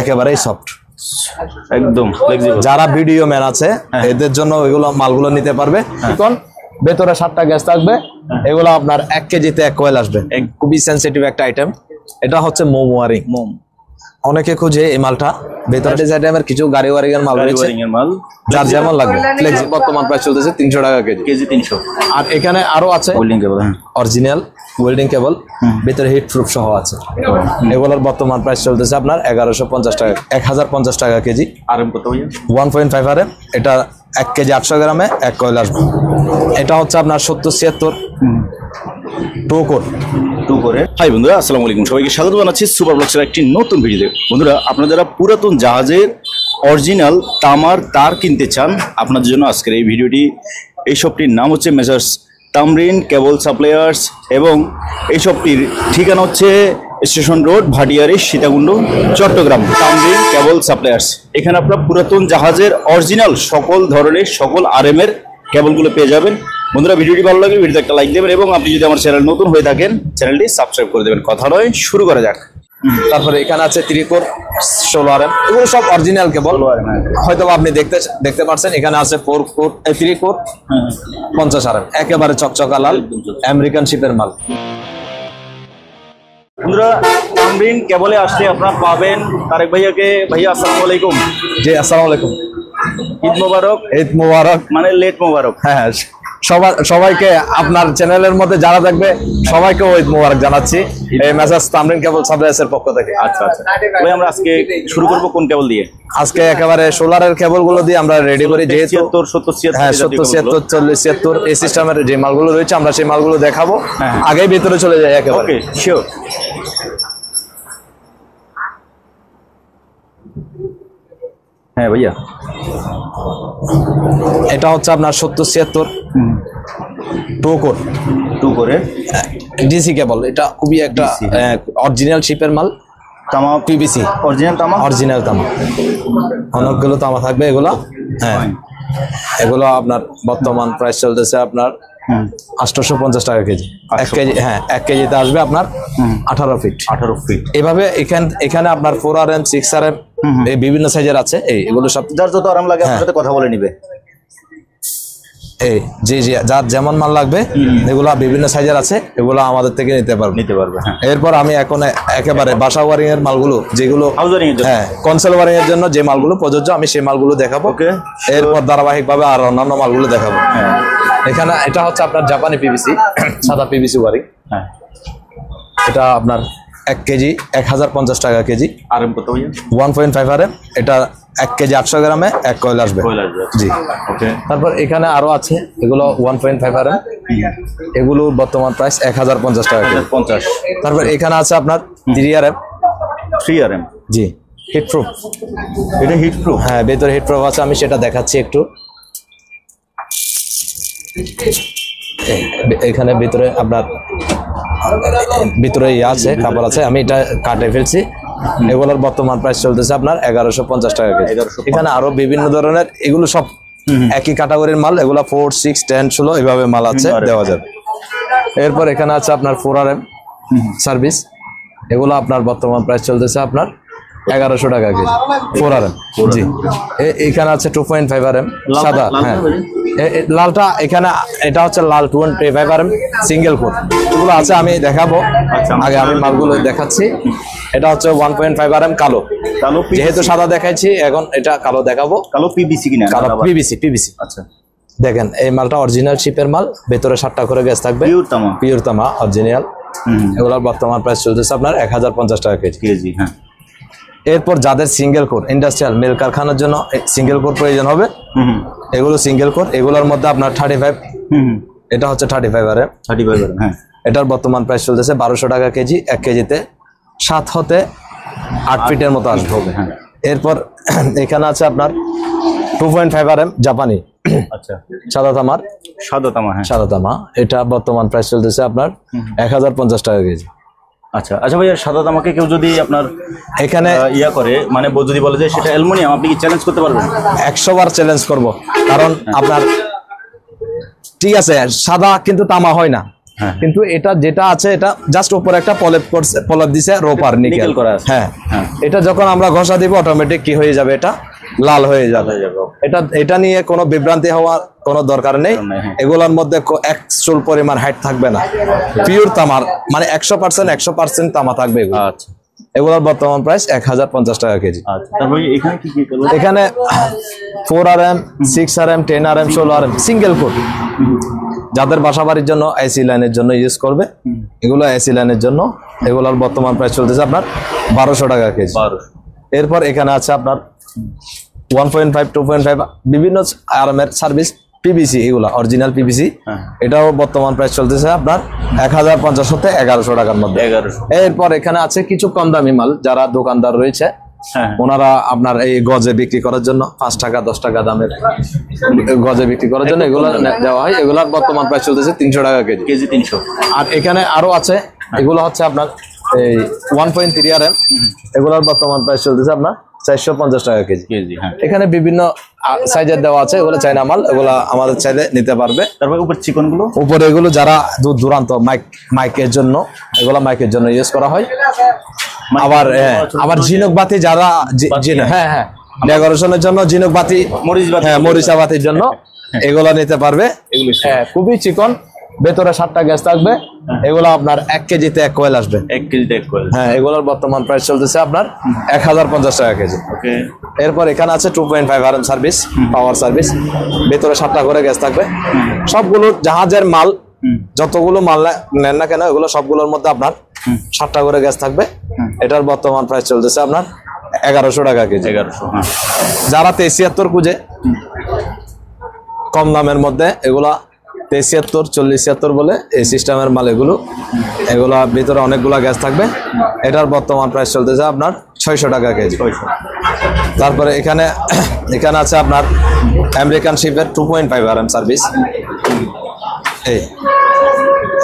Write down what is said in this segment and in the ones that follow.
একেবারেই সফট, একদম ফ্লেক্সিবল। যারা ভিডিও ম্যান আছে এদের জন্য এগুলো মালগুলো নিতে পারবে। এখন ভেতরে 7টা গ্যাস থাকবে, এগুলো আপনার 1 কেজিতে 1 কয়েল আসবে। খুবই সেন্সিটিভ একটা আইটেম। এটা হচ্ছে মোম ওয়ারিং। অনেকে খুঁজে এই মালটা, ভেতরে ডিজাইনের কিছু গাড়ি ওয়ারিং এর মাল রয়েছে, যার যেমন লাগবে। ফ্লেক্সি বর্তমান প্রাইস চলতেছে 300 টাকা কেজি 300। আর এখানে আরো আছে ওয়েল্ডিং কেবল, অরিজিনাল ওয়েল্ডিং কেবল, ভিতরে হিট প্রুফ সহ আছে। এগুলোর বর্তমান প্রাইস চলতেছে আপনার 1150 টাকা, 1050 টাকা কেজি। আরএম কত ভাইয়া? 1.5 RM। এটা 1 কেজি 800 গ্রামে 1 কয়েল আসবে। এটা হচ্ছে আপনার 70-76 টু করে। হাই বন্ধুরা, আসসালামু আলাইকুম। সবাইকে স্বাগত জানাচ্ছি সুপার ব্লগসের একটি নতুন ভিডিওতে। বন্ধুরা, আপনারা যারা পুরাতন জাহাজের অরিজিনাল তামার তার কিনতে চান, আপনাদের জন্য আজকের এই ভিডিওটি। এই শপটির নাম হচ্ছে মেসার্স তামরিন কেবল সাপ্লায়ার্স এবং এই শপটির ঠিকানা হচ্ছে স্টেশন রোড, ভাটিয়ারি, সীতাকুণ্ড, চট্টগ্রাম। তামরিন কেবল সাপ্লায়ার্স, এখানে আপনারা পুরাতন জাহাজের অরিজিনাল সকল ধরনের সকল আরএমের কেবলগুলো পেয়ে যাবেন। বন্ধুরা, ভিডিওটি ভালো লাগলে ভিডিওতে একটা লাইক দেবেন এবং আপনি যদি আমার চ্যানেল নতুন হয়ে থাকেন চ্যানেলটি সাবস্ক্রাইব করে দেবেন। কথা নয়, শুরু করা যাক। তারপরে এখানে আছে 3 কোর 16 RM, এগুলো সব অরিজিনাল কেবল। হয়তো আপনি দেখতে পাচ্ছেন এখানে আছে 4 কোর 3 কোর 50 RM, একেবারে চকচকা লাল আমেরিকান শিপের মাল। বন্ধুরা, তামরিন কেবলে আসলে আপনারা পাবেন তারেক ভাইয়াকে। ভাইয়া আসসালামু আলাইকুম। জি আসসালামু আলাইকুম। ঈদ মোবারক। ঈদ মোবারক, মানে লেট মোবারক। হ্যাঁ, সবাইকে আপনার চ্যানেলের মধ্যে যারা দেখবে সবাইকে ঈদ মোবারক জানাচ্ছি এই মেসার্স তামরিন কেবল সাপ্লায়ার্সের পক্ষ থেকে। আচ্ছা আচ্ছা ভাই, আমরা আজকে শুরু করব কোন কেবল দিয়ে? আজকে একেবারে সোলারের কেবল গুলো দিয়ে আমরা রেডি করি, যেহেতু 70, 70, 70, 40, 76 এই সিস্টেমের যে মালগুলো রয়েছে আমরা সেই মালগুলো দেখাবো। আগেই ভিতরে চলে যাই একেবারে। ওকে, শিওর। হ্যাঁ ভাইয়া, এটা হচ্ছে আপনার 70-76 টু করে ডিসি কেবল। এটা খুবই একটা অরিজিনাল শিপের মাল, তামা পিভিসি অরিজিনাল তামা, অরিজিনাল তামা। অনেকগুলো তামা থাকবে এগুলো। হ্যাঁ, এগুলো আপনার বর্তমান প্রাইস চলতেছে আপনার 850 টাকা কেজি। 1 কেজি, হ্যাঁ 1 কেজিতে আসবে আপনার 18 ফিট। এভাবে এখানে আপনার 4 RM 6 RM এই বিভিন্ন সাইজের আছে। এগুলো সব যার যত আরাম লাগে আপনার সাথে কথা বলে নিবে। এই জি যার যেমন মাল লাগবে এগুলা বিভিন্ন সাইজের আছে, এগুলো আমাদের থেকে নিতে পারবে। এরপর আমি এখন একেবারে বাসা ওয়ারিং এর মালগুলো, যেগুলো হ্যাঁ কনসোল ওয়ারিং এর জন্য যে মালগুলো প্রযোজ্য, আমি সেই মালগুলো দেখাবো। এরপর ধারাবাহিক ভাবে আর অন্যান্য মালগুলো দেখাবো। এখানে এটা হচ্ছে আপনার জাপানি পিভিসি, সাদা পিভিসি ওয়ারিং। এটা আপনার 1 কেজি 1050 টাকা কেজি। আরএম কত ভাইয়া? 1.5 RM। এটা 1 কেজি 800 গ্রামে 1 কয়েল আসবে। জি, ওকে। তারপর এখানে আরো আছে, এগুলো 1.5 RM, এগুলো বর্তমান প্রাইস 1050 টাকা কেজি। 50। তারপর এখানে আছে আপনার 3 RM। জি, হিট প্রুফ। এটা হিট প্রুফ? হ্যাঁ, ভেতরে হিট প্রুফ আছে, আমি সেটা দেখাচ্ছি একটু। এখানে ভিতরে আপনার ইয়ে আছে, কাপড় আছে, আমি এটা কাটে ফেলছি। এগুলোর বর্তমান প্রাইস চলতেছে আপনার 1150 টাকা কেজি। এখানে আরো বিভিন্ন ধরনের, এগুলো সব একই ক্যাটাগরির মাল। এগুলো 4, 6, 10, 16 এইভাবে মাল আছে, দেওয়া যাবে। এরপর এখানে আছে আপনার 4 RM সার্ভিস। এগুলো আপনার বর্তমান প্রাইস চলতেছে আপনার 1100 টাকা কেজি। 4 RM। জি, এখানে আছে 2.5 RM সাদা। হ্যাঁ, লালটা এখানে, এটা হচ্ছে লাল 2.5 RM সিঙ্গেল কোর। এগুলো আছে, আমি দেখাবো। আগে আমি মালগুলো দেখাচ্ছি। এটা হচ্ছে 1.5 RM কালো। যেহেতু সাদা দেখাইছি, এখন এটা কালো দেখাবো। কালো পিভিসি কিনা? কালো পিভিসি। আচ্ছা, দেখেন এই মালটা অরিজিনাল শিপের মাল, ভেতরে 7টা করে গ্যাস থাকবে, পিওর তামা অরিজিনাল। এগুলোর বর্তমান প্রাইস চলতেছে আপনার 1050 টাকা কেজি। হ্যাঁ। এরপর যাদের সিঙ্গেল কোর ইন্ডাস্ট্রিয়াল মিল কারখানার জন্য সিঙ্গেল কোর প্রয়োজন হবে, এগুলো সিঙ্গেল কোর। এগুলোর মধ্যে আপনার 35, এটা হচ্ছে 35 RM। হ্যাঁ, এটার বর্তমান প্রাইস চলতেছে 1200 টাকা কেজি। 1 কেজিতে 7 হতে 8 ফিটের মতো আসবে। হ্যাঁ। এরপর এখানে আছে আপনার 2.5 RM জাপানি। আচ্ছা, সাদা তামা। এটা বর্তমান প্রাইস চলতেছে আপনার 1050 টাকা কেজি। আচ্ছা ভাইয়া, সাদা তামাকে কেউ যদি আপনার এখানে ইয়া করে, মানে যদি বলে যে সেটা অ্যালুমিনিয়াম, আপনি কি চ্যালেঞ্জ করতে পারবেন? 100 বার চ্যালেঞ্জ করব, কারণ আপনার ঠিক আছে সাদা কিন্তু তামা হয় না। কিন্তু এটা যেটা আছে এটা জাস্ট উপরে একটা পলেপ দিছে রোপার নিকেল করা আছে। হ্যাঁ, এটা যখন আমরা ঘষা দিব অটোমেটিক কি হয়ে যাবে, এটা লাল হয়ে যাবে। এটা নিয়ে কোনো বিভ্রান্তি হওয়ার কোনো দরকার নেই। এগুলোর মধ্যে এক চুল পরিমাণ হাইট থাকবে না, পিওর তামার, মানে 100% তামা থাকবে এগুলো। আচ্ছা, এগুলোর বর্তমান প্রাইস 1050 টাকা কেজি। তারপরে এখানে কি কি করলো? এখানে 4RM, 6RM, 10RM, 16RM single coat, যাদের বাসা বাড়ির জন্য এসি লাইনের জন্য ইউজ করবে, এগুলো এসি লাইনের জন্য। এগুলোর বর্তমান প্রাইস চলতেছে আপনার 1200 টাকা কেজি। এরপর এখানে আছে আপনার 1.5, 2.5 বিভিন্ন আরামের সার্ভিস পিভিসি, এগুলা অরিজিনাল পিভিসি। এটাও বর্তমান প্রাইস চলতেছে আপনার 1050 হতে 1100 টাকার মধ্যে। এরপর এখানে আছে কিছু কম দামি মাল, যারা দোকানদার রয়েছে ওনারা আপনার এই গজে বিক্রি করার জন্য 5 টাকা 10 টাকা দামের গজে বিক্রি করার জন্য এগুলো দেওয়া হয়। এগুলার বর্তমান প্রাইস চলতেছে 300 টাকা কেজি। 300। আর এখানে আরো আছে, এগুলো হচ্ছে আপনার এই 1.3 RM, এগুলোর বর্তমান প্রাইস চলতেছে আপনার 450 টাকা কেজি। এখানে বিভিন্ন সাইজের দেওয়া আছে, এগুলো চাইনা মাল, এগুলো আমাদের চাইলে নিতে পারবে। তারপর উপর চিকন গুলো, উপরে এগুলো যারা দূর দূরান্ত মাইকের জন্য, এগুলো মাইকের জন্য ইউজ করা হয়। আবার ঝিনুক বাতি যারা হ্যাঁ ডেকোরেশনের জন্য ঝিনুক বাতি, মরিচা বাতির জন্য এগুলো নিতে পারবে। খুবই চিকন, ভেতরে 7টা গ্যাস থাকবে। এগুলো আপনার 1 কেজিতে 1 কয়েল আসবে। 1 কেজিতে 1 কয়েল। হ্যাঁ, এগুলোর বর্তমান প্রাইস চলতেছে আপনার 1050 টাকা কেজি। এরপর এখানে আছে 2.5 RM সার্ভিস, পাওয়ার সার্ভিস, ভেতরে 7টা করে গ্যাস থাকবে। সবগুলো জাহাজের মাল, যতগুলো মাল নেন না কেন এগুলো সবগুলোর মধ্যে আপনার 7টা করে গ্যাস থাকবে। এটার বর্তমান প্রাইস চলতেছে আপনার 1100 টাকা কেজি। 1100। যারা 73 খুঁজে কম দামের মধ্যে, এগুলা 73, 40, 76 বলে এই সিস্টেমের মাল এগুলা ভিতরে অনেকগুলা গ্যাস থাকবে। এটার বর্তমান প্রাইস চলতেছে আপনার 600 টাকা কেজি। তারপরে এখানে আছে আপনার আমেরিকান শিপের 2.5 RM সার্ভিস।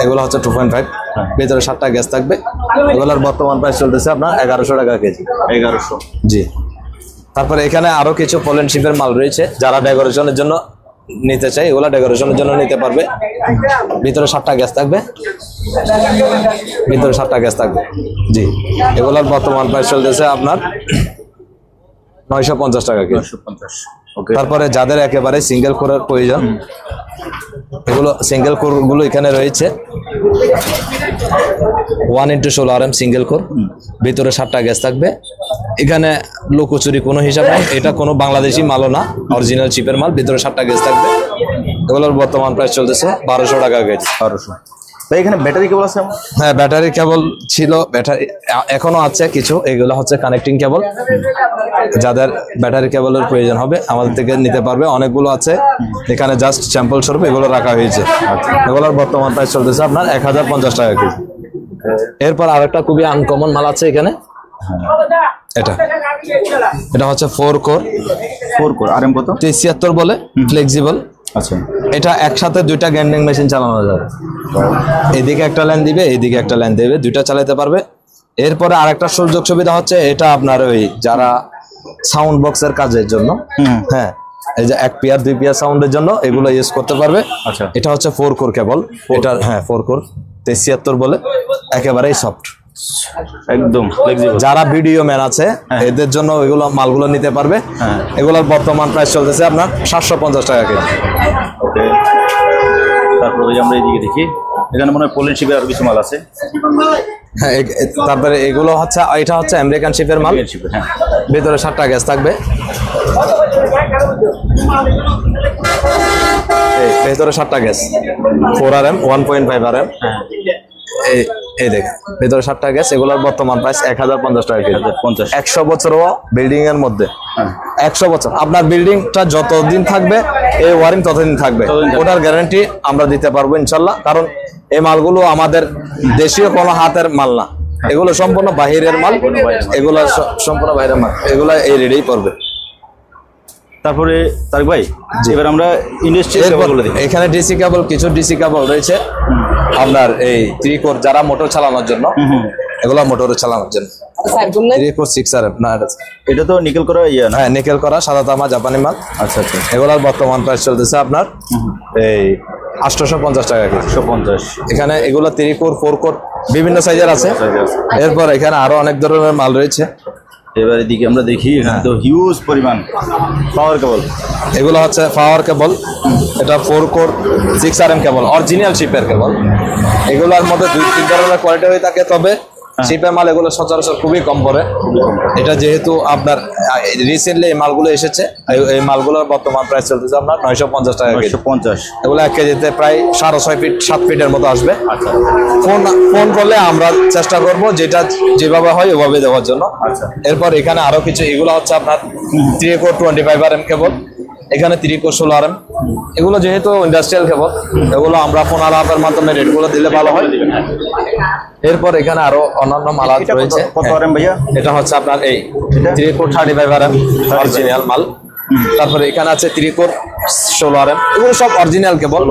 এগুলো হচ্ছে 2.5, ভিতরে 7টা গ্যাস থাকবে। এগুলোর বর্তমান প্রাইস চলতেছে আপনার 1100 টাকা কেজি। 1100, জি। তারপরে এখানে আরো কিছু পোল্যান্ড শিপের মাল রয়েছে, যারা ডেকোরেশনের জন্য নিতে চাই, এগুলো ডেকোরেশনের জন্য নিতে পারবে। ভিতরে 7টা গ্যাস থাকবে, জি। এগুলোর বর্তমান প্রাইস চলতেছে আপনার 950 টাকা কেজি। তারপরে যাদের একেবারে সিঙ্গেল কোরের প্রয়োজন, এগুলো সিঙ্গেল কোর গুলো এখানে রয়েছে। 1x16 RM সিঙ্গেল কোর, ভিতরে 7টা গ্যাস থাকবে। এখানে লুকোচুরি কোনো হিসাব নেই, এটা কোনো বাংলাদেশি মালও না, অরিজিনাল চিপের মাল। ভিতরে 7টা গ্যাস থাকবে। এগুলোর বর্তমান প্রাইস চলতেছে 1200 টাকা কেজি। 1200। এখানে ব্যাটারি কেবল আছে? হ্যাঁ, ব্যাটারি কেবল ছিল, ব্যাটারি এখনো আছে কিছু। এগুলো হচ্ছে কানেক্টিং কেবল, যাদের ব্যাটারি কেবলের প্রয়োজন হবে আমাদের থেকে নিতে পারবে। অনেকগুলো আছে এখানে, জাস্ট স্যাম্পল স্বরূপ এগুলো রাখা হয়েছে। এগুলোর বর্তমান প্রাইস চলতেছে আপনার 1050 টাকা কেজি। এরপর আরেকটা খুবই আনকমন মাল আছে এখানে, এটা হচ্ছে 4 কোর RM কত? 73 বলে, ফ্লেক্সিবল। আচ্ছা, এটা একসাথে 2টা গ্রাইন্ডিং মেশিন চালানো যাবে। এদিকে একটা লাইন দিবে, এইদিকে একটা লাইন দেবে, 2টা চালাতে পারবে। এরপরে আরেকটা সুযোগ সুবিধা হচ্ছে, এটা আপনার ওই যারা সাউন্ড বক্সের কাজের জন্য, হ্যাঁ, এই যে 1 পেয়ার 2 পেয়ার সাউন্ডের জন্য এগুলো ইউজ করতে পারবে। আচ্ছা, এটা হচ্ছে 4 কোর কেবল। এটা 4 কোর 73 বলে, একেবারেই সফট, একদম ফ্লেক্সিবল। যারা ভিডিও ম্যান আছে এদের জন্য এগুলো মালগুলো নিতে পারবে। এগুলোর বর্তমান প্রাইস চলতেছে আপনার 750 টাকা কেজি। তারপরে আমরা এদিকে দেখি, এখানে মনে হয় পোল্যান্ড শিপের আরো কিছু মাল আছে। হ্যাঁ, তারপরে এগুলো হচ্ছে, এটা হচ্ছে আমেরিকান শিপের মাল। ভিতরে 7টা গ্যাস থাকবে, ভেতরে 7টা গ্যাস, 4 RM, 1.5 RM। এই দেখেন, ভেতরে 7টা গ্যাস। এগুলোর বর্তমান প্রাইস 1050 টাকা কেজি। 100 বছরও বিল্ডিং এর মধ্যে, 100 বছর আপনার বিল্ডিংটা যতদিন থাকবে, এই ওয়ারিং ততদিন থাকবে, ওটার গ্যারান্টি আমরা দিতে পারবো ইনশাল্লাহ। কারণ এই মালগুলো আমাদের দেশীয় কোনো হাতের মাল না, এগুলো সম্পূর্ণ বাহিরের মাল। এগুলো সম্পূর্ণ বাইরের মাল, এগুলো এই রেডেই পড়বে। তারপরে তারেক ভাই, এবার আমরা ইন্ডাস্ট্রিয়াল কেবলগুলো দেখি। এখানে ডিসি কেবল, কিছু ডিসি কেবল রয়েছে আপনার এই 3 কোর, যারা মোটর চালানোর জন্য, এগুলো মোটর চালানোর জন্য। 3 কোর 6 RM না, এটা তো নিকেল করা না? হ্যাঁ, নিকেল করা, সাদা তামা, জাপানি মাল। আচ্ছা, এগুলোর বর্তমান প্রাইস চলতেছে আপনার এই 850 টাকা কেজি। 850। এখানে এগুলো 3 কোর 4 কোর বিভিন্ন সাইজের আছে। এরপর এখানে আরো অনেক ধরনের মাল রয়েছে। এবারে দিকে আমরা দেখি এখানে তো হিউজ পরিমাণ পাওয়ার কেবল। এগুলো হচ্ছে পাওয়ার কেবল, এটা 4 কোর 6RM কেবল, অরিজিনাল শিপের কেবল। এগুলোর মধ্যে 2-3 ধরনের কোয়ালিটি হয়ে থাকে, তবে শিপের মাল এগুলো সচরাচর খুবই কম পড়ে। এটা যেহেতু আপনার রিসেন্টলি এই মালগুলো এসেছে, এই মালগুলোর বর্তমান প্রাইস চলতেছে আপনার 950 টাকা কেজি। 950। এগুলো 1 কেজিতে প্রায় 6.5 ফিট 7 ফিটের মতো আসবে। আচ্ছা ফোন করলে আমরা চেষ্টা করব যেটা যেভাবে হয় ওভাবে দেওয়ার জন্য। আচ্ছা। এরপর এখানে আরো কিছু, এগুলো হচ্ছে আপনার 3 কোর 25RM কেবল, এখানে 3 কোর 16RM। এগুলো যেহেতু ইন্ডাস্ট্রিয়াল কেবল, এগুলো আমরা ফোন আলাপের মাধ্যমে রেটগুলো দিলে ভালো হয়। এরপর এখানে আরো অন্যান্য মাল রয়েছে। কত RM ভাইয়া? এটা হচ্ছে আপনার এই 3 কোর 35RM অরিজিনাল মাল। তারপরে এখানে আছে 3 কোর 16RM, এগুলো সব অরিজিনাল কেবল।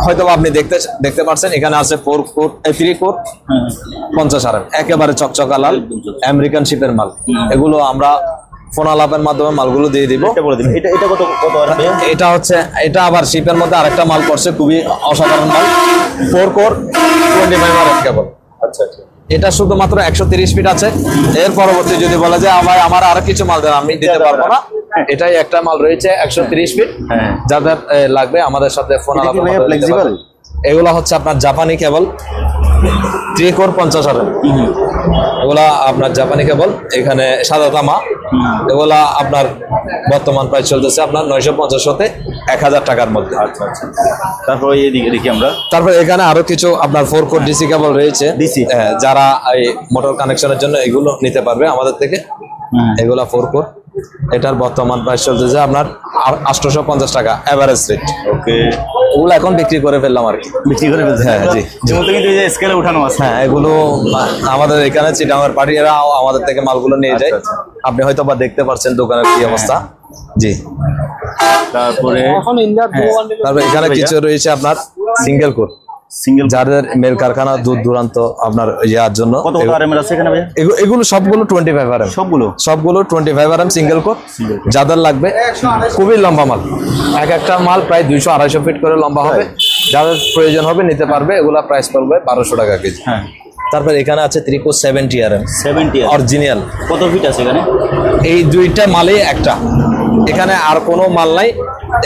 হয়তো আপনি দেখতে পাচ্ছেন এখানে আছে 4 কোর 3 কোর 50RM, একেবারে চকচকা লাল আমেরিকান শিপের মাল। এগুলো আমরা ফোন আলাপের মাধ্যমে মালগুলো দিয়ে দিব। এটা কত RM ভাইয়া? এটা হচ্ছে, এটা আবার শিপের মধ্যে আরেকটা মাল করছে, খুবই অসাধারণ মাল, 4 কোর 25RM কেবল। আচ্ছা আচ্ছা। এটা শুধুমাত্র 130 ফিট আছে। এর পরবর্তী যদি বলা যায় আমার আরো কিছু মাল দেন, আমি দিতে পারবো না। এটাই একটা মাল রয়েছে 130 ফিট, যাদের লাগবে আমাদের সাথে ফোন আলাপের মাধ্যমে দিতে পারবেন। এগুলা হচ্ছে আপনার জাপানি কেবল 3 কোর 50RM। এগুলা আপনার জাপানি কেবল, এখানে সাদা তামা। এগুলা আপনার বর্তমান প্রাইস চলতেছে আপনার 950 হতে 1000 টাকার মধ্যে। আচ্ছা আচ্ছা। তারপর এইদিকে দেখি আমরা। তারপর এখানে আরো কিছু আপনার 4 কোর ডিসি কেবল রয়েছে। যারা এই মোটর কানেকশনের জন্য এগুলো নিতে পারবে আমাদের থেকে। এগুলা 4 কোর, এটার বর্তমান প্রাইস চলতেছে আপনার 850 টাকা এভারেজ রেট। ওকে। এগুলো এখন বিক্রি করে ফেললাম আর কি। বিক্রি করে ফেলছে? হ্যাঁ জি। যেমনটা কিন্তু এই যে স্কেলে উঠানো আছে। হ্যাঁ, এগুলো আমাদের এখানে চিটাগাংয়ের পার্টিরা আমাদের থেকে মালগুলো নিয়ে যায়। আপনি হয়তো বা দেখতে পাচ্ছেন দোকানের কি অবস্থা। জি। তারপরে তারপর এখানে কিছু রয়েছে আপনার সিঙ্গেল কোর, সিঙ্গেল, যাদের মেল কারখানা দূর দূরান্ত আপনার ইয়ার জন্য। কত RM আছে এখানে ভাইয়া? এগুলো সবগুলো 25RM, সবগুলো 25RM সিঙ্গেল কোর। যাদের লাগবে, খুবই লম্বা মাল, একটা মাল প্রায় 200-250 ফিট করে লম্বা হবে। যাদের প্রয়োজন হবে নিতে পারবে। এগুলা প্রাইস পড়বে 1200 টাকা কেজি। হ্যাঁ। তারপর এখানে আছে 3 কোর 70RM 70 অরিজিনাল। কত ফিট আছে এখানে? এই দুইটা মালে একটা, এখানে আর কোনো মাল নাই।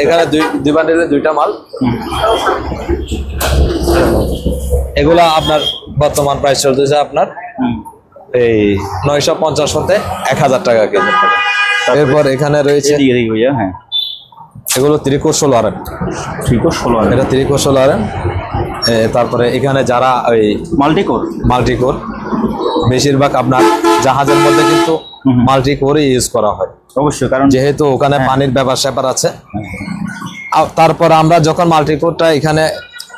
এখানে দুই বান্ডিলে দুইটা মাল। এগুলা আপনার বর্তমান প্রাইস চলতেছে আপনার এই 950 হতে 1000 টাকা কেজি। এরপর এখানে রয়েছে হ্যাঁ, এগুলো 3 কোর 16RM। 3 কোর 16RM, এটা 3 কোর 16RM। তারপরে এখানে যারা ওই মাল্টি কোর, বেশিরভাগ আপনার জাহাজের মধ্যে কিন্তু মাল্টি কোরই ইউজ করা হয় অবশ্যই, কারণ যেহেতু ওখানে পানির ব্যাপার স্যাপার আছে। তারপর আমরা যখন মাল্টি কোরটা এখানে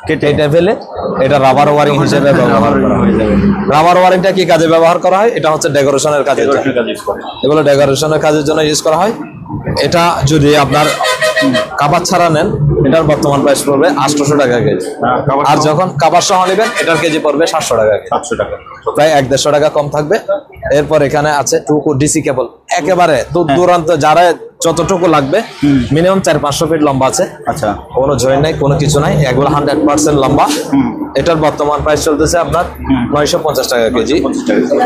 কেটে ফেলে এটা রাবার ওয়ারিং হিসেবে ব্যবহার করা হয়। রাবার ওয়ারিংটা কি কাজে ব্যবহার করা হয়? এটা হচ্ছে ডেকোরেশনের কাজে, এগুলো ডেকোরেশনের কাজের জন্য ইউজ করা হয়। এটা যদি আপনার কাবার ছাড়া নেন, এটার বর্তমান প্রাইস পড়বে 800 টাকা কেজি। আর যখন কাবার সহ নেবেন, এটার কেজি পড়বে 700 টাকা কেজি, 700 টাকা, প্রায় 1-150 টাকা কম থাকবে। এরপর এখানে আছে 2 কোর ডিসি কেবল, একেবারে দূর দূরান্ত যারা যতটুকু লাগবে, মিনিমাম 400-500 ফিট লম্বা আছে। আচ্ছা, কোনো জয়েন্ট নাই, কোনো কিছু নাই, এগুলো 100% লম্বা। এটার বর্তমান প্রাইস চলতেছে আপনার 950 টাকা কেজি,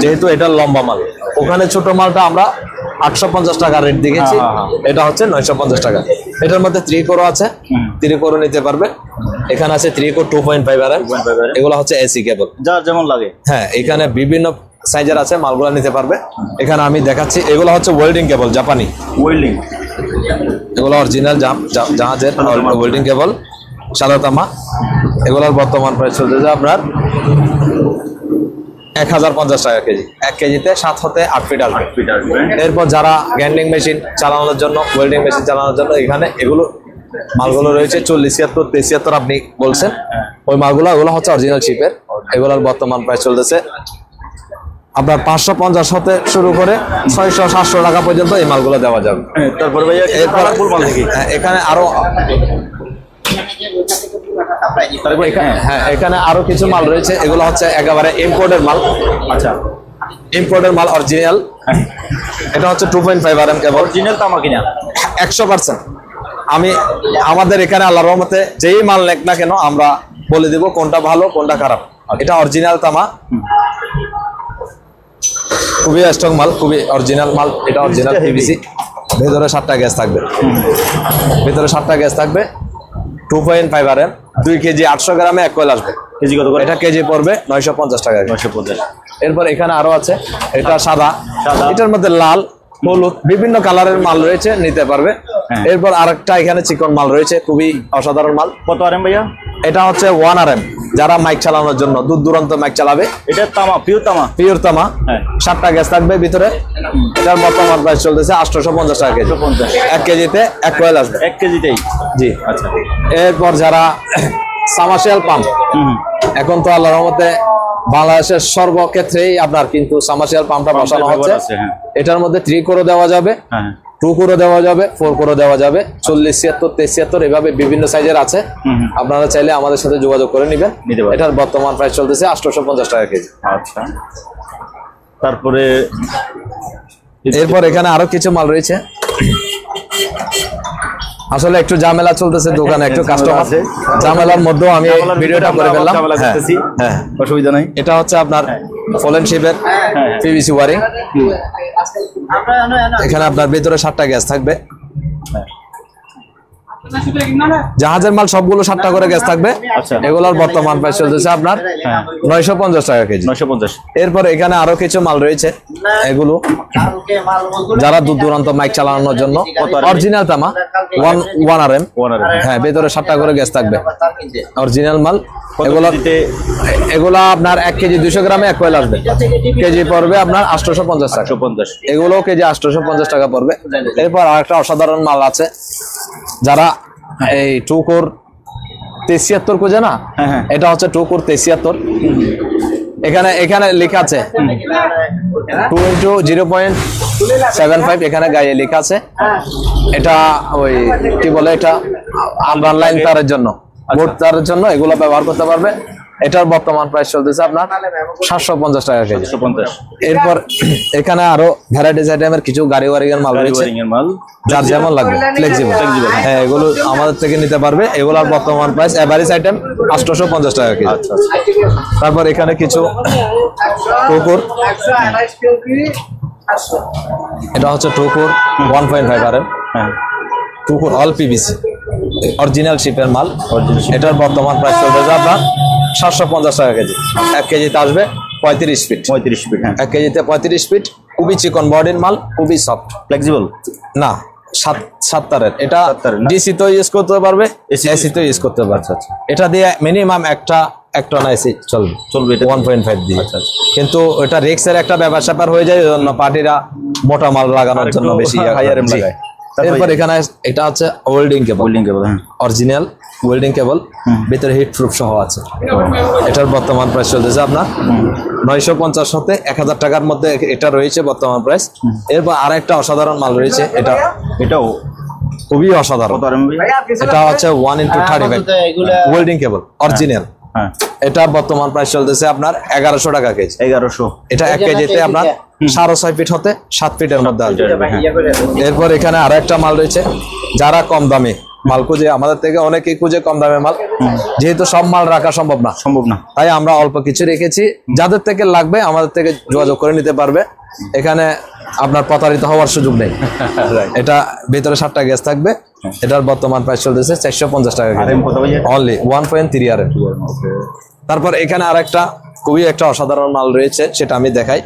যেহেতু এটা লম্বা মাল। ওখানে ছোট মালটা আমরা 850 টাকা রেট দেখেছি, এটা হচ্ছে 950 টাকা। এটার মধ্যে 3 কোরও আছে, 3 কোরও নিতে পারবে। এখানে আছে 3 কোর 2.5RM, এগুলো হচ্ছে এসি কেবল, যার যেমন লাগে। হ্যাঁ, এখানে বিভিন্ন সাইজের আছে, মালগুলো নিতে পারবে। এখানে আমি দেখাচ্ছি, এগুলো হচ্ছে ওয়েল্ডিং কেবল, জাপানি ওয়েল্ডিং। এগুলো অরিজিনাল জাহাজের ওয়েল্ডিং কেবল, সাদা তামা। এগুলোর বর্তমান প্রাইস চলতেছে আপনার 1050 টাকা কেজি। 1 কেজিতে 7 হতে 8 ফিট আসবে। এরপর যারা গ্যান্ডিং মেশিন চালানোর জন্য, ওয়েল্ডিং মেশিন চালানোর জন্য, এখানে এগুলো মালগুলো রয়েছে 40-76, 73 আপনি বলছেন, ওই মালগুলো, ওগুলো হচ্ছে অরিজিনাল শিপের। এগুলোর বর্তমান প্রাইস চলতেছে আপনার 550 হতে শুরু করে 600-700 টাকা পর্যন্ত এই মালগুলো দেওয়া যাবে। তারপরে ভাইয়া এরপর মাল দেখি, এখানে আরো এখানে আরো কিছু মাল রয়েছে, এগুলো হচ্ছে একেবারে ইম্পোর্টের মাল। আচ্ছা, ইম্পোর্টের মাল অরিজিনাল। এটা হচ্ছে 2.5RM কেবল, অরিজিনাল তামা কিনা 100%। আমি আমাদের এখানে আল্লাহর রহমতে যেই মাল নেক না কেন আমরা বলে দিব কোনটা ভালো কোনটা খারাপ। এটা অরিজিনাল তামা, খুবই স্ট্রং মাল, খুবই অরিজিনাল মাল। এটা অরিজিনাল পিভিসি, ভেতরে 7টা গ্যাস থাকবে, ভেতরে 7টা গ্যাস থাকবে। 2.5 RM, 2 কেজি 800 গ্রামে 1 কয়েল আসবে। কেজি কত করে? এটা কেজি পড়বে 950 টাকা। 950। এরপর এখানে আরো আছে, এটা সাদা, এটার মধ্যে লাল হলুদ বিভিন্ন কালারের মাল রয়েছে, নিতে পারবে। এরপর আরেকটা এখানে চিকন মাল রয়েছে, খুবই অসাধারণ মাল। কত RM ভাইয়া? এটা হচ্ছে 1 RM, যারা মাইক চালানোর জন্য দূর দূরান্ত মাইক চালাবে। এটা তামা, পিওর তামা। পিওর তামা, 7টা গ্যাস থাকবে ভিতরে। এটার বর্তমান প্রাইস চলতেছে 850 টাকা কেজি। 1 কেজিতে 1 কয়েল আসবে। 1 কেজিতেই? জি। আচ্ছা। এরপর যারা সামার্শিয়াল পাম্প, এখন তো আল্লাহর রহমতে বাংলাদেশের সর্বক্ষেত্রেই আপনার কিন্তু সামার্শিয়াল পাম্পটা বসানো হচ্ছে। এটার মধ্যে 3 করে দেওয়া যাবে, 2 করে দেওয়া যাবে, 4 করে দেওয়া যাবে, 40, 76, 73 এভাবে বিভিন্ন সাইজের আছে। আপনারা চাইলে আমাদের সাথে যোগাযোগ করে নেবেন। এটার বর্তমান প্রাইস চলতেছে 850 টাকা কেজি। আচ্ছা, তারপরে এরপর এখানে আরো কিছু মাল রয়েছে। আসলে একটু ঝামেলা চলতেছে দোকানে, একটু কাস্টমার আছে, ঝামেলার মধ্যেও আমি ভিডিওটা করে ফেললাম। হ্যাঁ, অসুবিধা নাই। এটা হচ্ছে আপনার ফলেনশিপের পিভিসি ওয়ারিং। এখানে আপনার ভিতরে 7টা গ্যাস থাকবে। জাহাজের মাল সবগুলো 7টা করে গ্যাস থাকবে। এগুলোর বর্তমান প্রাইস চলতেছে আপনার 950 টাকা কেজি। 950। এরপর এখানে আরো কিছু মাল রয়েছে, এগুলো যারা দূর দূরান্ত মাইক চালানোর জন্য। অরিজিনাল তামা, 1 RM। হ্যাঁ, ভেতরে 7টা করে গ্যাস থাকবে, অরিজিনাল মাল। এগুলা আপনার 1 কেজি 200 গ্রামে 1 কয়েল আসবে। কেজি পড়বে আপনার 850 টাকা। এগুলো কেজি 850 টাকা পড়বে। এরপর আরেকটা অসাধারণ মাল আছে, যারা এই 2 কোর 73 খুঁজে না, এটা হচ্ছে 2 কোর 73। এখানে লেখা আছে 2 × 0.75, এখানে গায়ে লেখা আছে। এটা ওই কি বলে, এটা আন্ডারলাইন তারের জন্য, বোর্ড তারের জন্য এগুলো ব্যবহার করতে পারবে। এটার বর্তমান প্রাইস চলতেছে আপনার 750 টাকা কেজি। এরপর এখানে আরো ভ্যারাইটিস আইটেমের কিছু গাড়ি ওয়ারিং এর মাল রয়েছে, যার যেমন লাগবে ফ্লেক্সিবল। হ্যাঁ, এগুলো আমাদের থেকে নিতে পারবে। এগুলোর বর্তমান প্রাইস এভারেজ আইটেম 850 টাকা কেজি। তারপর এখানে কিছু টুকুর, এটা হচ্ছে টুকুর 1.5 RM, টুকুর অল পিভিসি, অরিজিনাল শিপের মাল। এটার বর্তমান প্রাইস চলতেছে আপনার 750 টাকা কেজি। 1 কেজিতে আসবে 35 ফিট। 35 ফিট। 1 কেজিতে 35 ফিট, খুবই চিকন বডির মাল, খুবই সফট। ফ্লেক্সিবল না, 7 তারের। এটা ডিসি তো ইউজ করতে পারবে, এসি তো ইউজ করতে পারবে। এটা দিয়ে মিনিমাম একটা না এসি চলবে 1.5 দিয়ে। কিন্তু এটা রিক্সের একটা ব্যাপার হয়ে যায়, জন্য পার্টিরা মোটা মাল লাগানোর জন্য বেশি হাইয়ার লাগায়। এরপর এখানে এটা হচ্ছে ওয়েল্ডিং কেবল, অরিজিনাল ওয়েল্ডিং কেবল, ভিতরে হিট প্রুফ সহ আছে। এটার বর্তমান প্রাইস চলতেছে আপনার 950 হতে 1000 টাকার মধ্যে এটা রয়েছে বর্তমান প্রাইস। এরপর আরেকটা অসাধারণ মাল রয়েছে, এটাও খুবই অসাধারণ। এটা হচ্ছে 1 × 35 ওয়েল্ডিং কেবল, অরিজিনাল। এটা বর্তমান প্রাইস চলতেছে আপনার 1100 টাকা কেজি। 1100। এটা 1 কেজিতে আপনার 6.5 ফিট হতে 7 ফিটের মধ্যে আসবে। এরপর এখানে আরো একটা মাল রয়েছে, যারা কম দামে মাল খুঁজে, আমাদের থেকে অনেকেই খুঁজে কম দামে মাল, যেহেতু সব মাল রাখা সম্ভব না, তাই আমরা অল্প কিছু রেখেছি। যাদের থেকে লাগবে আমাদের থেকে যোগাযোগ করে নিতে পারবে। এখানে আপনার প্রতারিত হওয়ার সুযোগ নেই। এটা ভিতরে 7টা গ্যাস থাকবে। এটার বর্তমান প্রাইস চলতেছে 450 টাকা অনলি 1.3 RM। তারপর এখানে আরেকটা খুবই একটা অসাধারণ মাল রয়েছে, সেটা আমি দেখাই।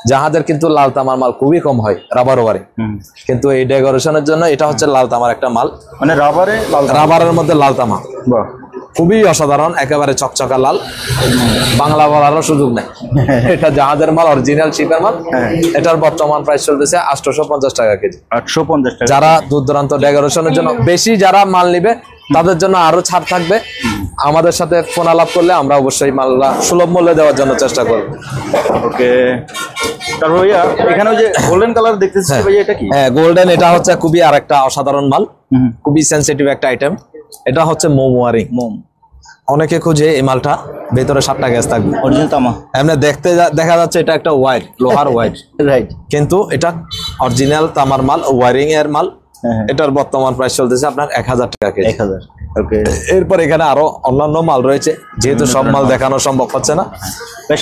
জাহাজের কিন্তু লাল তামার মাল খুবই কম হয়, রাবার ওয়ারিং, কিন্তু এই ডেকোরেশনের জন্য এটা হচ্ছে লাল তামার একটা মাল। মানে রাবারের মধ্যে লাল তামা, খুবই অসাধারণ, একেবারে চকচকা লাল, বাংলা বলারও সুযোগ নেই। এটা জাহাজের মাল, অরিজিনাল শিপের মাল। এটার বর্তমান প্রাইস চলতেছে 850 টাকা কেজি। 850 টাকা। যারা দূর দূরান্ত ডেকোরেশনের জন্য বেশি যারা মাল নিবে, তাদের জন্য আরো ছাড় থাকবে। আমাদের সাথে ফোন আলাপ করলে আমরা অবশ্যই মালটা সুলভ মূল্যে দেওয়ার জন্য চেষ্টা করব। ওকে, তারপর ভাইয়া এখানে ওই যে গোল্ডেন কালার দেখতেছি ভাইয়া, এটা কি? হ্যাঁ, গোল্ডেন। এটা হচ্ছে খুবই আরেকটা অসাধারণ মাল, খুবই সেনসিটিভ একটা আইটেম। এটা হচ্ছে মোম ওয়ারিং। অনেকে খুঁজে এই মালটা, ভেতরে 7টা গ্যাস থাকবে, অরিজিনাল তামা। এমনি দেখতে দেখা যাচ্ছে এটা একটা ওয়াইট, লোহার ওয়াইট, রাইট, কিন্তু এটা অরিজিনাল তামার মাল, ওয়ারিং এর মাল। এটার বর্তমান প্রাইস চলতেছে আপনার 1000 টাকা কেজি। 1000। ওকে, এরপর এখানে আরো অন্যান্য মাল রয়েছে, যেহেতু সব মাল দেখানো সম্ভব হচ্ছে না।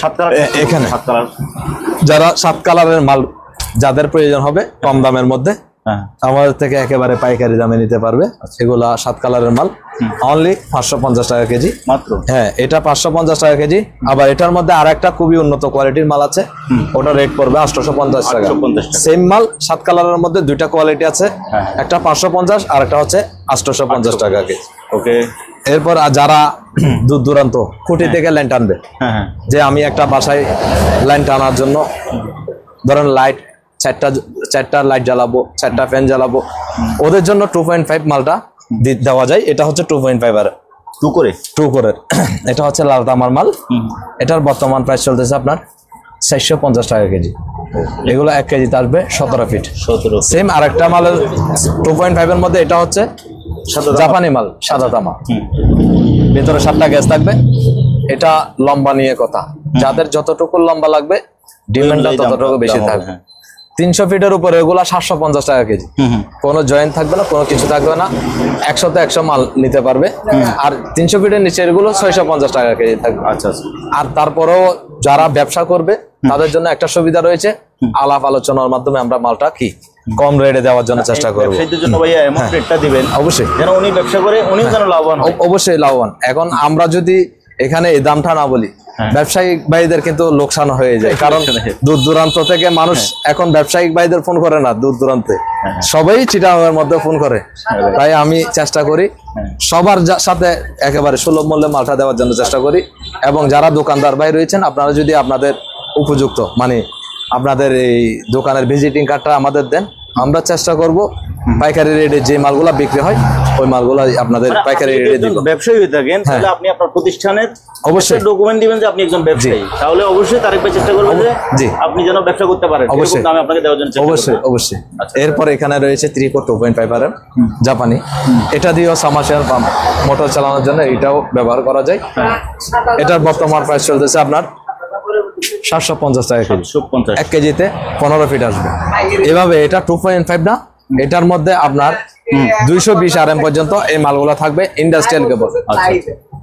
সাত কালার এখানে 7 কালার, যারা 7 কালারের মাল যাদের প্রয়োজন হবে কম দামের মধ্যে হ্যাঁ আমাদের থেকে একেবারে পাইকারি দামে নিতে পারবে। এগুলা 7 কালারের মাল, অনলি 550 টাকা কেজি মাত্র। হ্যাঁ, এটা 550 টাকা কেজি। আবার এটার মধ্যে আরেকটা খুবই উন্নত কোয়ালিটির মাল আছে, ওটা রেট পড়বে 850 টাকা। 850 টাকা। সেম মাল 7 কালারের মধ্যে দুইটা কোয়ালিটি আছে, একটা 550 আর একটা হচ্ছে 850 টাকা কেজি। ওকে, এরপর যারা দূর দূরান্ত খুঁটি থেকে লাইন টানবে, হ্যাঁ হ্যাঁ, যে আমি একটা বাসায় লাইন টানার জন্য ধরেন লাইট চারটা লাইট জ্বালাবো, 4টা ফ্যান জ্বালাবো, ওদের জন্য 2.5 মালটা দেওয়া যায়। এটা হচ্ছে 2.5 আর 2 করে এটা হচ্ছে লাল তামার মাল। এটার বর্তমান প্রাইস চলতেছে আপনার 450 টাকা কেজি। এগুলো 1 কেজিতে আসবে 17 ফিট। 17। সেম আরেকটা মালের 2.5 এর মধ্যে এটা হচ্ছে জাপানি মাল, সাদা তামা, ভিতরে 7টা গ্যাস থাকবে। এটা লম্বা নিয়ে কথা, যাদের যতটুকু লম্বা লাগবে ডিমান্ডটা ততটুকু বেশি থাকবে। 300 ফিটের উপরে এগুলা 750 টাকা কেজি। কোনো জয়েন্ট থাকবে না, কোনো কিছু থাকবে না, 100তে 100 মাল নিতে পারবে। আর 300 ফিটের নিচে এগুলো 650 টাকা কেজি থাকবে। আচ্ছা আচ্ছা। আর তারপরেও যারা ব্যবসা করবে তাদের জন্য একটা সুবিধা রয়েছে, আলাপ আলোচনার মাধ্যমে আমরা মালটা কি কম রেটে দেওয়ার জন্য চেষ্টা করব। ব্যবসায়ীদের জন্য ভাইয়া এমন রেটটা দিবেন অবশ্যই, যেন উনি ব্যবসা করে উনিও যেন লাভবান হয়। অবশ্যই লাভবান। এখন আমরা যদি এখানে এই দামটা না বলি, ব্যবসায়িক ভাইদের কিন্তু লোকসান হয়ে যায়। কারণ দূর দূরান্ত থেকে মানুষ এখন ব্যবসায়িক ভাইদের ফোন করে না, দূর দূরান্তে সবাই চিটাগাংয়ের মধ্যে ফোন করে। তাই আমি চেষ্টা করি সবার সাথে একেবারে সুলভ মূল্যে মালটা দেওয়ার জন্য চেষ্টা করি। এবং যারা দোকানদার ভাই রয়েছেন, আপনারা যদি আপনাদের উপযুক্ত মানে আপনাদের এই দোকানের ভিজিটিং কার্ডটা আমাদের দেন, আমরা চেষ্টা করব পাইকারি রেটে যে মালগুলা বিক্রি হয় ওই মালগুলা আপনাদের পাইকারি রেটে দিব। ব্যবসায়ী হয়ে থাকেন তাহলে আপনি আপনার প্রতিষ্ঠানের অবশ্যই ডকুমেন্ট দিবেন যে আপনি একজন ব্যবসায়ী, তাহলে অবশ্যই তারেক ভাই চেষ্টা করবেন যে জি আপনি যেন ব্যবসা করতে পারেন। অবশ্যই আমি আপনাকে দেওয়ার জন্য চেষ্টা করব। অবশ্যই অবশ্যই। এরপর এখানে রয়েছে 3/4 2.5 আর জাপানি, এটা দিয়েও সাবমার্সিবল পাম্প মোটর চালানোর জন্য এটাও ব্যবহার করা যায়। এটার বর্তমান প্রাইস চলতেছে আপনার 750 টাকা কেজি। 750। 1 কেজিতে 15 ফিট আসবে। এভাবে এটা 2.5 না, এটার মধ্যে আপনার 220 RM পর্যন্ত এই মালগুলো থাকবে, ইন্ডাস্ট্রিয়াল কেবল।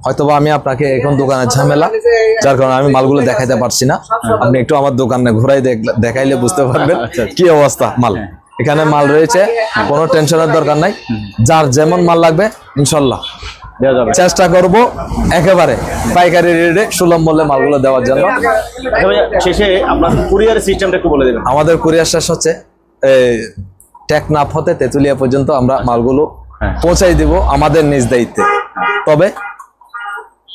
হয়তোবা আমি আপনাকে এখন দোকানের ঝামেলা, যার কারণে আমি মালগুলো দেখাইতে পারছি না। আপনি একটু আমার দোকানে ঘুরাই দেখাইলে বুঝতে পারবেন কি অবস্থা মাল। এখানে মাল রয়েছে, কোনো টেনশনের দরকার নাই। যার যেমন মাল লাগবে ইনশাল্লাহ দেওয়া যাবে। চেষ্টা করব একেবারে পাইকারি রেটে সুলভ মূল্যে মালগুলো দেওয়ার জন্য। শেষে আপনার কুরিয়ার সিস্টেমটা একটু বলে দেবেন। আমাদের কুরিয়ার শেষ হচ্ছে টেকনাফ হতে তেতুলিয়া পর্যন্ত আমরা মালগুলো পৌঁছাই দিব আমাদের নিজ দায়িত্বে। তবে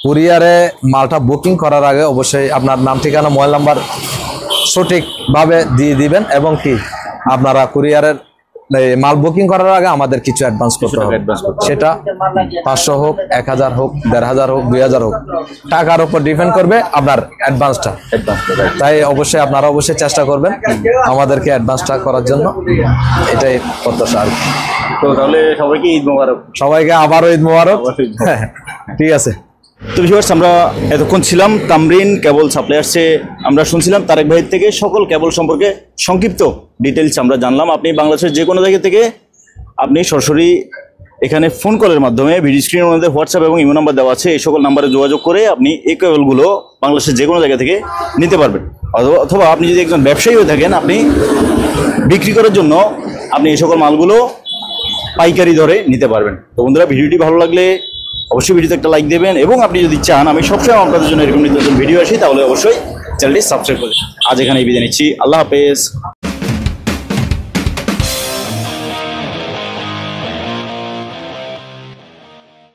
কুরিয়ারে মালটা বুকিং করার আগে অবশ্যই আপনার নাম, ঠিকানা, মোবাইল নাম্বার সঠিকভাবে দিয়ে দিবেন। এবং কি আপনারা কুরিয়ারের মাল বুকিং করার আগে আমাদের কিছু অ্যাডভান্স করতে হবে। সেটা 500 হোক, 1000 হোক, 1500 হোক, 2000 হোক, টাকার উপর ডিপেন্ড করবে আপনার অ্যাডভান্সটা। তাই অবশ্যই আপনারা অবশ্যই চেষ্টা করবেন আমাদেরকে অ্যাডভান্সটা করার জন্য। এটাই প্রত্যাশা আর কি। তো তাহলে সবাইকে ঈদ মোবারক। সবাইকে আবারও ঈদ মোবারক। ঠিক আছে। তো ভিউয়ার্স, আমরা এতক্ষণ ছিলাম তামরিন কেবল সাপ্লায়ার্সে। আমরা শুনছিলাম তারেক ভাইয়ের থেকে সকল কেবল সম্পর্কে সংক্ষিপ্ত ডিটেলস আমরা জানলাম। আপনি বাংলাদেশের যে কোনো জায়গা থেকে আপনি সরাসরি এখানে ফোন কলের মাধ্যমে ভিডিও স্ক্রিনের মধ্যে হোয়াটসঅ্যাপ এবং ইমো নাম্বার দেওয়া আছে, এই সকল নাম্বারে যোগাযোগ করে আপনি এই কেবলগুলো বাংলাদেশের যে কোনো জায়গা থেকে নিতে পারবেন। অথবা আপনি যদি একজন ব্যবসায়ী হয়ে থাকেন, আপনি বিক্রি করার জন্য আপনি এই সকল মালগুলো পাইকারি দরে নিতে পারবেন। তো বন্ধুরা, ভিডিওটি ভালো লাগলে অবশ্যই ভিডিওতে একটা লাইক দেবেন। এবং আপনি যদি চান আমি সবসময় আপনাদের জন্য এরকম নিত্য নতুন ভিডিও আসি, তাহলে অবশ্যই চ্যানেলটি সাবস্ক্রাইব করবেন। আজ এখানে বিদায় নিচ্ছি। আল্লাহ হাফেজ।